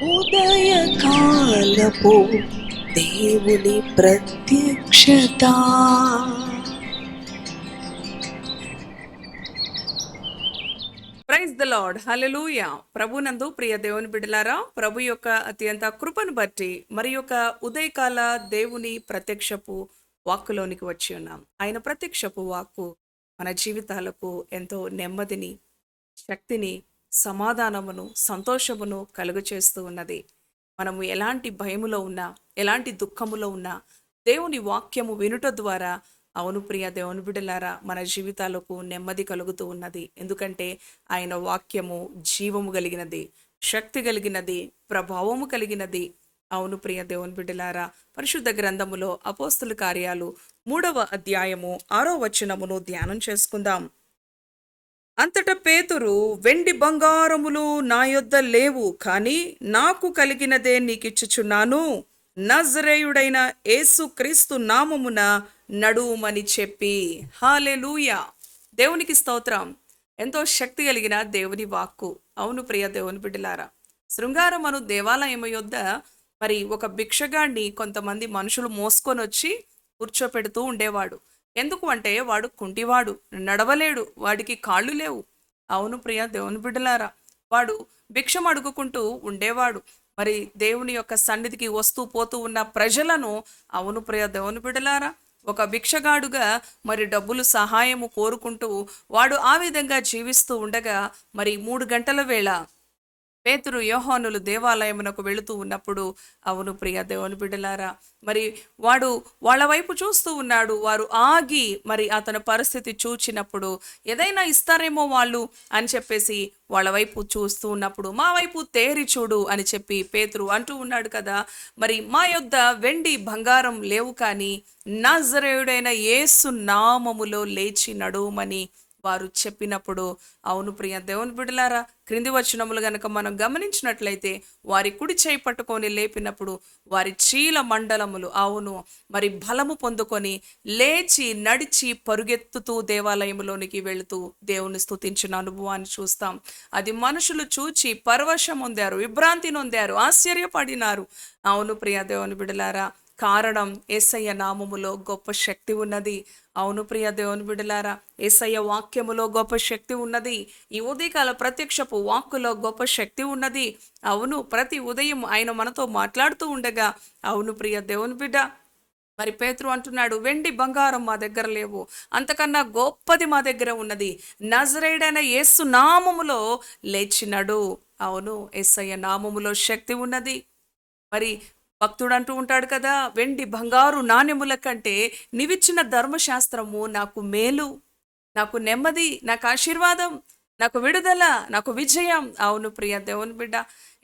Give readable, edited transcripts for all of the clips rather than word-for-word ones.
ఉదయకాలపు దేవుని ప్రత్యక్షత. ప్రైజ్ ద లార్డ్, హల్లెలూయా. ప్రభునందు ప్రియ దేవుని బిడ్డలారా, ప్రభు యొక్క అత్యంత కృపను బట్టి మరి యొక్క ఉదయకాల దేవుని ప్రత్యక్షపు వాక్కులోనికి వచ్చి ఉన్నాం. ఆయన ప్రత్యక్షపు వాక్కు మన జీవితాలకు ఎంతో నెమ్మదిని, శక్తిని, సమాధానమును, సంతోషమును కలుగు చేస్తూ ఉన్నది. మనము ఎలాంటి భయములో ఉన్నా, ఎలాంటి దుఃఖములో ఉన్నా దేవుని వాక్యము వినుట ద్వారా, అవును ప్రియ దేవుని బిడ్డలారా, మన జీవితాలకు నెమ్మది కలుగుతూ ఉన్నది. ఎందుకంటే ఆయన వాక్యము జీవము కలిగినది, శక్తి కలిగినది, ప్రభావము కలిగినది. అవును ప్రియ దేవుని బిడ్డలారా, పరిశుద్ధ గ్రంథములో అపోస్తుల కార్యాలు 3వ అధ్యాయము 6వ వచనమును ధ్యానం చేసుకుందాం. అంతటా పేతురు, వెండి బంగారములు నా యొద్ద లేవు, కానీ నాకు కలిగినదే నీకిచ్చుచున్నాను. నజరేయుడైన యేసు క్రీస్తు నామమున నడువుమని చెప్పి. హల్లెలూయా. దేవునికి స్తోత్రం. ఎంతో శక్తి కలిగిన దేవుని వాక్కు. అవును ప్రియ దేవుని బిడ్డలారా, శృంగారం అను దేవాలయం యొద్ద మరి ఒక భిక్షగాడిని కొంతమంది మనుషులు మోసుకొని వచ్చి కూర్చోపెడుతూ ఉండేవాడు. ఎందుకు అంటే వాడు కుంటివాడు, నడవలేడు, వాడికి కాళ్ళు లేవు. అవును ప్రియ దేవుని బిడ్డలారా, వాడు భిక్షం అడుగుకుంటూ ఉండేవాడు. మరి దేవుని యొక్క సన్నిధికి వస్తూ పోతూ ఉన్న ప్రజలను, అవును ప్రియ దేవుని బిడ్డలారా, ఒక భిక్షగాడుగా మరి డబ్బులు సహాయము కోరుకుంటూ వాడు ఆ విధంగా జీవిస్తూ ఉండగా, మరి 3 గంటల వేళ పేతురు యోహానులు దేవాలయమునకు వెళుతూ ఉన్నప్పుడు, అవును ప్రియ దేవుని బిడ్డలారా, మరి వాడు వాళ్ళ వైపు చూస్తూ ఉన్నాడు. వారు ఆగి మరి అతని పరిస్థితి చూచినప్పుడు ఏదైనా ఇస్తారేమో వాళ్ళు అని చెప్పేసి వాళ్ళ వైపు చూస్తూ ఉన్నప్పుడు, మా వైపు తేరి చూడు అని చెప్పి పేతురు అంటూ ఉన్నాడు కదా. మరి మా యొద్ద వెండి బంగారం లేవు, కానీ నజరేయుడైన యేసు నామములో లేచి నడువుమని వారు చెప్పినప్పుడు, అవును ప్రియ దేవుని బిడ్డలారా, క్రింది వచనములు గనక మనం గమనించినట్లయితే, వారి కుడి చేయి పట్టుకొని లేపినప్పుడు వారి చీల మండలములు, అవును మరి బలము పొందుకొని లేచి నడిచి పరుగెత్తుతూ దేవాలయంలోనికి వెళుతూ దేవుని స్తుతించిన అనుభవాన్ని చూస్తాం. అది మనుషులు చూచి పరవశం పొందారు, విభ్రాంతి నొందారు, ఆశ్చర్యపడినారు. అవును ప్రియ దేవుని బిడ్డలారా, కారణం యేసయ్య నామములో గొప్ప శక్తి ఉన్నది. అవును ప్రియ దేవుని బిడ్డలారా, యేసయ్య వాక్యములో గొప్ప శక్తి ఉన్నది. ఈ ఉదయకాల ప్రత్యక్షపు వాక్కులో గొప్ప శక్తి ఉన్నది. అవును, ప్రతి ఉదయం ఆయన మనతో మాట్లాడుతూ ఉండగా, అవును ప్రియ దేవుని బిడ్డ, మరి పేతురు అంటున్నాడు, వెండి బంగారం మా దగ్గర లేవు, అంతకన్నా గొప్పది మా దగ్గర ఉన్నది. నజరేయుడైన యేసు నామములో లేచినడు. అవును, యేసయ్య నామములో శక్తి ఉన్నది. మరి భక్తుడు అంటూ ఉంటాడు కదా, వెండి బంగారు నాణ్యముల కంటే నీవిచ్చిన ధర్మశాస్త్రము నాకు మేలు, నాకు నెమ్మది, నాకు ఆశీర్వాదం, నాకు విడుదల, నాకు విజయం. అవును ప్రియ దేవుని బిడ్డ,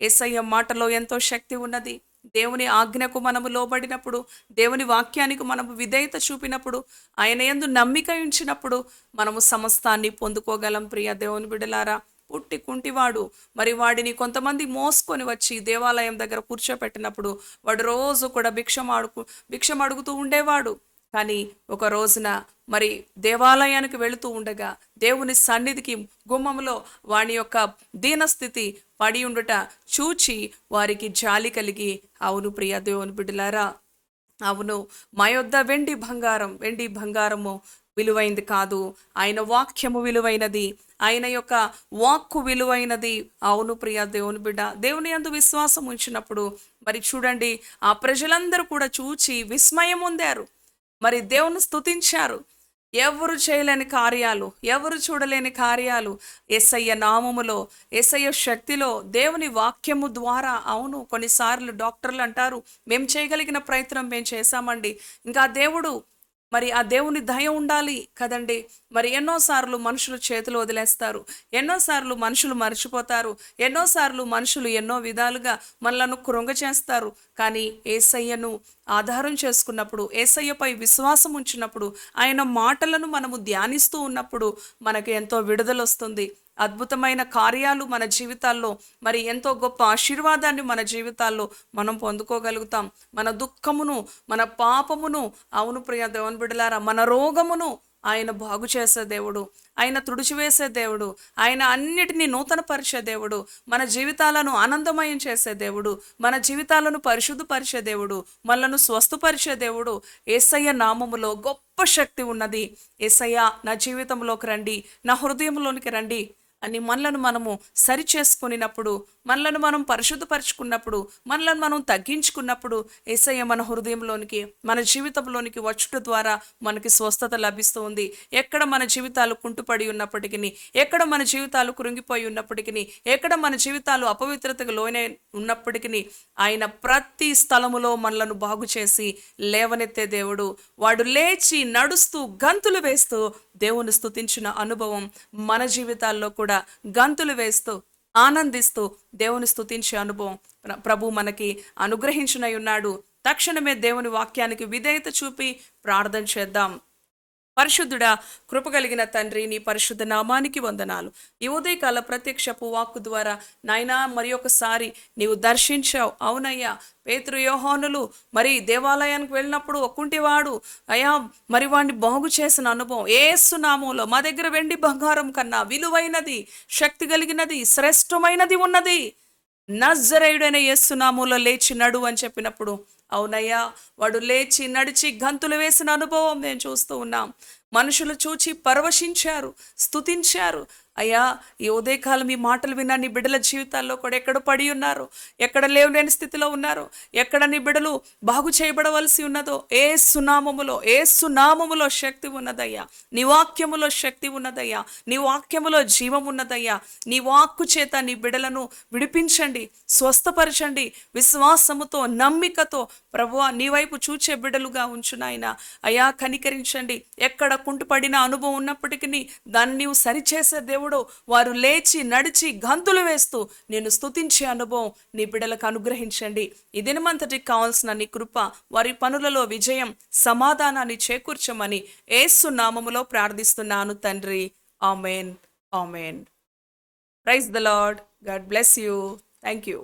యేసయ్య మాటలో ఎంతో శక్తి ఉన్నది. దేవుని ఆజ్ఞకు మనము లోబడినప్పుడు, దేవుని వాక్యానికి మనము విధేయత చూపినప్పుడు, ఆయన యందు నమ్మిక ఉంచినప్పుడు మనము సమస్తాన్ని పొందుకోగలం. ప్రియ దేవుని బిడ్డలారా, పుట్టి కుంటివాడు, మరి వాడిని కొంతమంది మోసుకొని వచ్చి దేవాలయం దగ్గర కూర్చోపెట్టినప్పుడు వాడు రోజు కూడా భిక్షం అడుగుతూ ఉండేవాడు. కానీ ఒక రోజున మరి దేవాలయానికి వెళుతూ ఉండగా దేవుని సన్నిధికి గుమ్మములో వాని యొక్క దీనస్థితి పడి ఉండుట చూచి వారికి జాలి కలిగి, అవును ప్రియ దేవుని బిడ్డలారా, అవును మా యొద్ద వెండి బంగారము విలువైంది కాదు, ఆయన వాక్యము విలువైనది, ఆయన యొక్క వాక్కు విలువైనది. అవును ప్రియ దేవుని బిడ్డ, దేవుని యందు విశ్వాసం ఉంచినప్పుడు మరి చూడండి, ఆ ప్రజలందరూ కూడా చూచి విస్మయం పొందారు, మరి దేవుని స్తుతించారు. ఎవరు చేయలేని కార్యాలు, ఎవరు చూడలేని కార్యాలు యేసయ్య నామములో, యేసయ్య శక్తిలో, దేవుని వాక్యము ద్వారా. అవును, కొన్నిసార్లు డాక్టర్లు అంటారు, మేము చేయగలిగిన ప్రయత్నం మేము చేశామండి, ఇంకా దేవుడు, మరి ఆ దేవుని దయ ఉండాలి కదండి. మరి ఎన్నోసార్లు మనుషులు చేతులు వదిలేస్తారు, ఎన్నోసార్లు మనుషులు మర్చిపోతారు, ఎన్నోసార్లు మనుషులు ఎన్నో విధాలుగా మనలను కృంగ చేస్తారు. కానీ యేసయ్యను ఆధారం చేసుకున్నప్పుడు, యేసయ్యపై విశ్వాసం ఉంచినప్పుడు, ఆయన మాటలను మనము ధ్యానిస్తూ ఉన్నప్పుడు మనకు ఎంతో విడుదల వస్తుంది. అద్భుతమైన కార్యాలు మన జీవితాల్లో, మరి ఎంతో గొప్ప ఆశీర్వాదాన్ని మన జీవితాల్లో మనం పొందుకోగలుగుతాం. మన దుఃఖమును, మన పాపమును, అవును ప్రియ దేవుని బిడ్డలారా, మన రోగమును ఆయన బాగు చేసే దేవుడు, ఆయన తుడిచివేసే దేవుడు, ఆయన అన్నిటినీ నూతనపరిచే దేవుడు, మన జీవితాలను ఆనందమయం చేసే దేవుడు, మన జీవితాలను పరిశుద్ధపరిచే దేవుడు, మనలను స్వస్థపరిచే దేవుడు. యేసయ్య నామములో గొప్ప శక్తి ఉన్నది. యేసయ్య నా జీవితంలోకి రండి, నా హృదయంలోనికి రండి అని మనలను మనము సరి చేసుకున్నప్పుడు, మనలను మనం పరిశుద్ధపరచుకున్నప్పుడు, మనలను మనం తగ్గించుకున్నప్పుడు యేసయ్య మన హృదయంలోనికి, మన జీవితంలోనికి వచ్చుట ద్వారా మనకి స్వస్థత లభిస్తుంది. ఎక్కడ మన జీవితాలు కుంటుపడి ఉన్నప్పటికీ, ఎక్కడ మన జీవితాలు కృంగిపోయి ఉన్నప్పటికీ, ఎక్కడ మన జీవితాలు అపవిత్రతకు లోనే ఉన్నప్పటికీ ఆయన ప్రతి స్థలములో మనలను బాగు చేసి లేవనెత్తే దేవుడు. వాడు లేచి నడుస్తూ గంతులు వేస్తూ దేవుని స్తుతించిన అనుభవం మన జీవితాల్లో కూడా గంతులు వేస్తూ ఆనందిస్తూ దేవుని స్తుతించే అనుభవం ప్రభు మనకి అనుగ్రహించునై ఉన్నాడు. తక్షణమే దేవుని వాక్యానికి విధేయత చూపి ప్రార్థన చేద్దాం. పరిశుద్ధుడా, కృపగలిగిన తండ్రి, నీ పరిశుద్ధ నామానికి వందనాలు. ఈ ఉదయకాల ప్రత్యక్షపు వాక్కు ద్వారా నాయనా మరి ఒకసారి నీవు దర్శించావు. అవునయ్యా, పేతురు యోహానులు మరి దేవాలయానికి వెళ్ళినప్పుడు ఒక్కుంటివాడు అయ్యా మరి వాడిని బాగు చేసిన అనుభవం యేసు నామములో మా దగ్గర వెండి బంగారం కన్నా విలువైనది, శక్తి కలిగినది, శ్రేష్టమైనది ఉన్నది, నజరేయుడైన యేసు నామములో లేచి నడు అని చెప్పినప్పుడు అవునయ్యా వాడు లేచి నడిచి గంతులు వేసిన అనుభవం నేను చూస్తూ ఉన్నాం. మనుషులు చూచి పరవశించారు, స్తుతించారు. అయ్యా, ఈ ఉదయకాలం ఈ మాటలు విన్నా నీ బిడ్డల జీవితాల్లో కూడా ఎక్కడ పడి ఉన్నారు, ఎక్కడ లేవలేని స్థితిలో ఉన్నారు, ఎక్కడ నీ బిడ్డలు బాగు చేయబడవలసి ఉన్నదో యేసు నామములో శక్తి ఉన్నదయ్యా. నీ వాక్యములో శక్తి ఉన్నదయ్యా. నీ వాక్యములో జీవం ఉన్నదయ్యా. నీ వాక్కు చేత నీ బిడ్డలను విడిపించండి, స్వస్థపరచండి. విశ్వాసముతో నమ్మికతో ప్రభువా నీ వైపు చూచే బిడ్డలుగా ఉంచు నాయనా. అయ్యా కనికరించండి. ఎక్కడ కుంటుపడిన అనుభవం ఉన్నప్పటికీ దాన్ని నీవు సరిచేసే దేవుడు. వారు లేచి నడిచి గంతులు వేస్తూ నేను స్తుతించే అనుభవం నీ బిడ్డలకు అనుగ్రహించండి. ఈ దినమంతటికి కావాల్సిన నీ కృప, వారి పనులలో విజయం, సమాధానాన్ని చేకూర్చమని యేసు నామములో ప్రార్థిస్తున్నాను తండ్రి. Amen, amen. Praise the Lord. God bless you. Thank you.